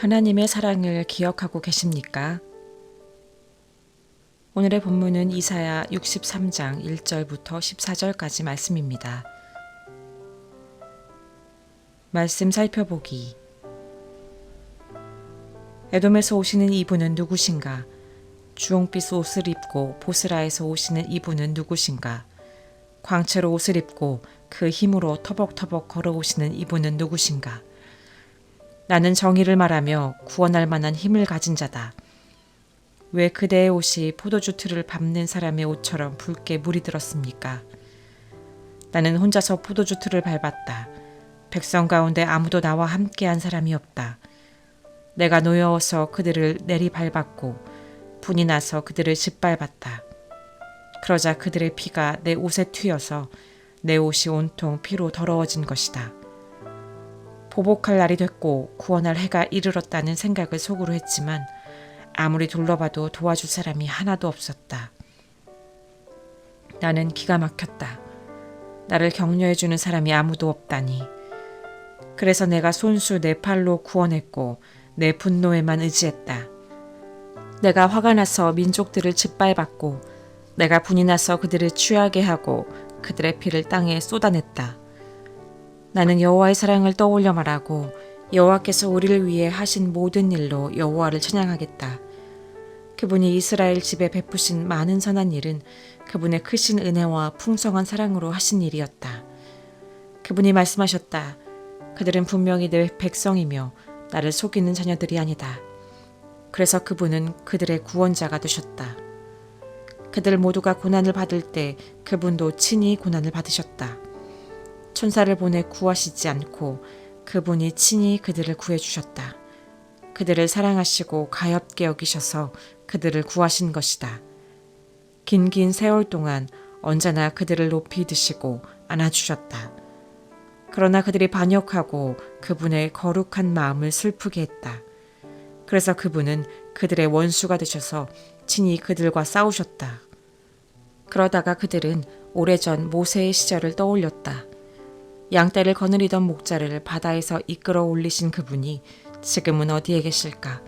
하나님의 사랑을 기억하고 계십니까? 오늘의 본문은 이사야 63장 1절부터 14절까지 말씀입니다. 말씀 살펴보기. 에돔에서 오시는 이분은 누구신가? 주홍빛 옷을 입고 보스라에서 오시는 이분은 누구신가? 광채로 옷을 입고 그 힘으로 터벅터벅 걸어오시는 이분은 누구신가? 나는 정의를 말하며 구원할 만한 힘을 가진 자다. 왜 그대의 옷이 포도주 틀을 밟는 사람의 옷처럼 붉게 물이 들었습니까? 나는 혼자서 포도주 틀을 밟았다. 백성 가운데 아무도 나와 함께한 사람이 없다. 내가 노여워서 그들을 내리밟았고 분이 나서 그들을 짓밟았다. 그러자 그들의 피가 내 옷에 튀어서 내 옷이 온통 피로 더러워진 것이다. 보복할 날이 됐고 구원할 해가 이르렀다는 생각을 속으로 했지만 아무리 둘러봐도 도와줄 사람이 하나도 없었다. 나는 기가 막혔다. 나를 격려해주는 사람이 아무도 없다니. 그래서 내가 손수 내 팔로 구원했고 내 분노에만 의지했다. 내가 화가 나서 민족들을 짓밟았고 내가 분이 나서 그들을 취하게 하고 그들의 피를 땅에 쏟아냈다. 나는 여호와의 사랑을 떠올려 말하고 여호와께서 우리를 위해 하신 모든 일로 여호와를 찬양하겠다. 그분이 이스라엘 집에 베푸신 많은 선한 일은 그분의 크신 은혜와 풍성한 사랑으로 하신 일이었다. 그분이 말씀하셨다. 그들은 분명히 내 백성이며 나를 속이는 자녀들이 아니다. 그래서 그분은 그들의 구원자가 되셨다. 그들 모두가 고난을 받을 때 그분도 친히 고난을 받으셨다. 천사를 보내 구하시지 않고 그분이 친히 그들을 구해주셨다. 그들을 사랑하시고 가엾게 여기셔서 그들을 구하신 것이다. 긴 세월 동안 언제나 그들을 높이 드시고 안아주셨다. 그러나 그들이 반역하고 그분의 거룩한 마음을 슬프게 했다. 그래서 그분은 그들의 원수가 되셔서 친히 그들과 싸우셨다. 그러다가 그들은 오래전 모세의 시절을 떠올렸다. 양떼를 거느리던 목자를 바다에서 이끌어 올리신 그분이 지금은 어디에 계실까?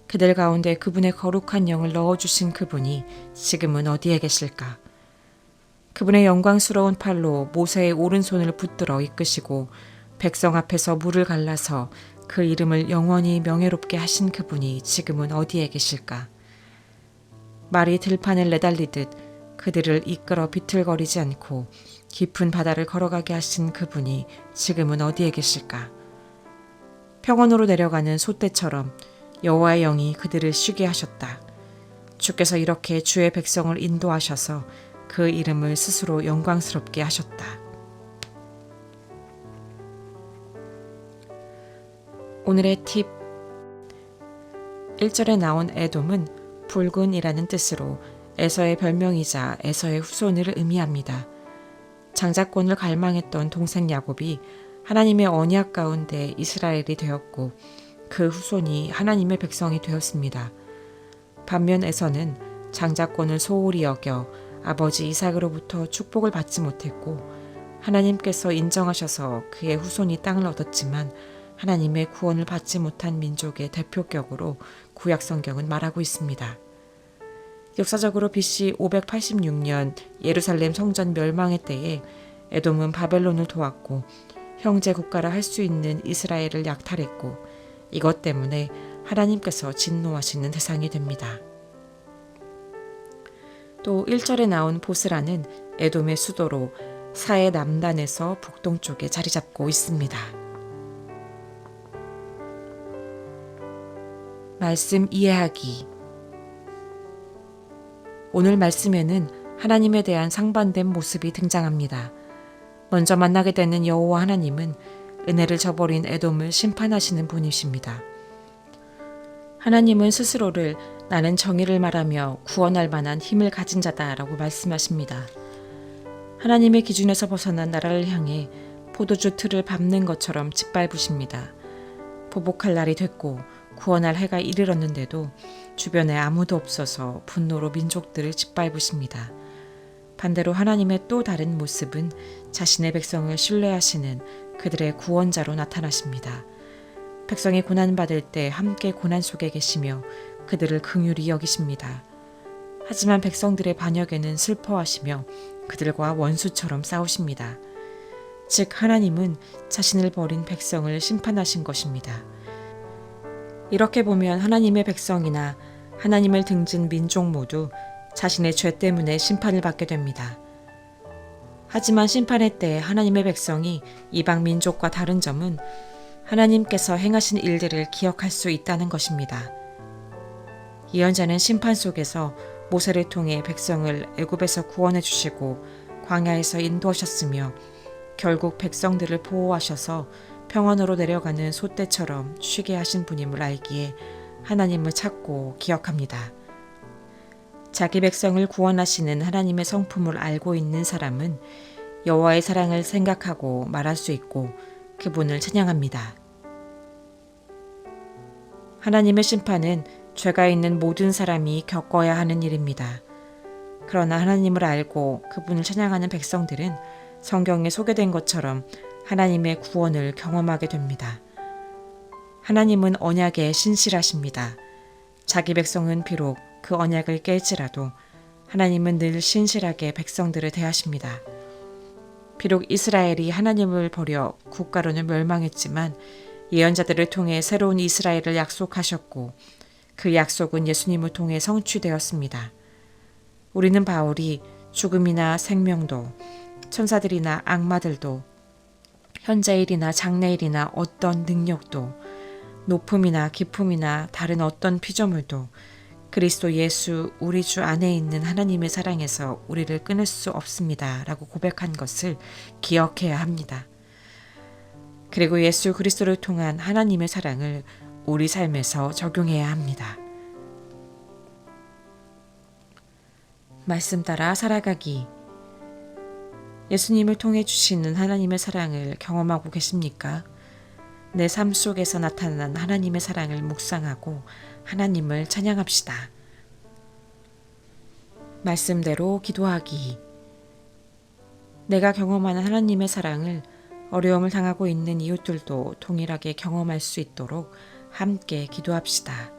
그들 가운데 그분의 거룩한 영을 넣어주신 그분이 지금은 어디에 계실까? 그분의 영광스러운 팔로 모세의 오른손을 붙들어 이끄시고 백성 앞에서 물을 갈라서 그 이름을 영원히 명예롭게 하신 그분이 지금은 어디에 계실까? 말이 들판을 내달리듯 그들을 이끌어 비틀거리지 않고 깊은 바다를 걸어가게 하신 그분이 지금은 어디에 계실까? 평원으로 내려가는 솥대처럼 여호와의 영이 그들을 쉬게 하셨다. 주께서 이렇게 주의 백성을 인도하셔서 그 이름을 스스로 영광스럽게 하셨다. 오늘의 팁 1절에 나온 에돔은 붉은이라는 뜻으로 에서의 별명이자 에서의 후손을 의미합니다. 장자권을 갈망했던 동생 야곱이 하나님의 언약 가운데 이스라엘이 되었고 그 후손이 하나님의 백성이 되었습니다. 반면 에서는 장자권을 소홀히 여겨 아버지 이삭으로부터 축복을 받지 못했고 하나님께서 인정하셔서 그의 후손이 땅을 얻었지만 하나님의 구원을 받지 못한 민족의 대표격으로 구약 성경은 말하고 있습니다. 역사적으로 BC 586년 예루살렘 성전 멸망의 때에 에돔은 바벨론을 도왔고 형제 국가라 할 수 있는 이스라엘을 약탈했고 이것 때문에 하나님께서 진노하시는 대상이 됩니다. 또 1절에 나온 보스라는 에돔의 수도로 사해 남단에서 북동쪽에 자리 잡고 있습니다. 말씀 이해하기. 오늘 말씀에는 하나님에 대한 상반된 모습이 등장합니다. 먼저 만나게 되는 여호와 하나님은 은혜를 저버린 에돔을 심판하시는 분이십니다. 하나님은 스스로를 나는 정의를 말하며 구원할 만한 힘을 가진 자다라고 말씀하십니다. 하나님의 기준에서 벗어난 나라를 향해 포도주 틀을 밟는 것처럼 짓밟으십니다. 보복할 날이 됐고 구원할 해가 이르렀는데도 주변에 아무도 없어서 분노로 민족들을 짓밟으십니다. 반대로 하나님의 또 다른 모습은 자신의 백성을 신뢰하시는 그들의 구원자로 나타나십니다. 백성이 고난받을 때 함께 고난 속에 계시며 그들을 긍휼히 여기십니다. 하지만 백성들의 반역에는 슬퍼하시며 그들과 원수처럼 싸우십니다. 즉 하나님은 자신을 버린 백성을 심판하신 것입니다. 이렇게 보면 하나님의 백성이나 하나님을 등진 민족 모두 자신의 죄 때문에 심판을 받게 됩니다. 하지만 심판의 때에 하나님의 백성이 이방 민족과 다른 점은 하나님께서 행하신 일들을 기억할 수 있다는 것입니다. 예언자는 심판 속에서 모세를 통해 백성을 애굽에서 구원해 주시고 광야에서 인도하셨으며 결국 백성들을 보호하셔서 평안으로 내려가는 솥대처럼 쉬게 하신 분임을 알기에 하나님을 찾고 기억합니다. 자기 백성을 구원하시는 하나님의 성품을 알고 있는 사람은 여호와의 사랑을 생각하고 말할 수 있고 그분을 찬양합니다. 하나님의 심판은 죄가 있는 모든 사람이 겪어야 하는 일입니다. 그러나 하나님을 알고 그분을 찬양하는 백성들은 성경에 소개된 것처럼 하나님의 구원을 경험하게 됩니다. 하나님은 언약에 신실하십니다. 자기 백성은 비록 그 언약을 깰지라도 하나님은 늘 신실하게 백성들을 대하십니다. 비록 이스라엘이 하나님을 버려 국가로는 멸망했지만 예언자들을 통해 새로운 이스라엘을 약속하셨고 그 약속은 예수님을 통해 성취되었습니다. 우리는 바울이 죽음이나 생명도 천사들이나 악마들도 현재일이나 장래일이나 어떤 능력도 높음이나 깊음이나 다른 어떤 피조물도 그리스도 예수 우리 주 안에 있는 하나님의 사랑에서 우리를 끊을 수 없습니다. 라고 고백한 것을 기억해야 합니다. 그리고 예수 그리스도를 통한 하나님의 사랑을 우리 삶에서 적용해야 합니다. 말씀 따라 살아가기. 예수님을 통해 주시는 하나님의 사랑을 경험하고 계십니까? 내 삶 속에서 나타난 하나님의 사랑을 묵상하고 하나님을 찬양합시다. 말씀대로 기도하기. 내가 경험하는 하나님의 사랑을 어려움을 당하고 있는 이웃들도 동일하게 경험할 수 있도록 함께 기도합시다.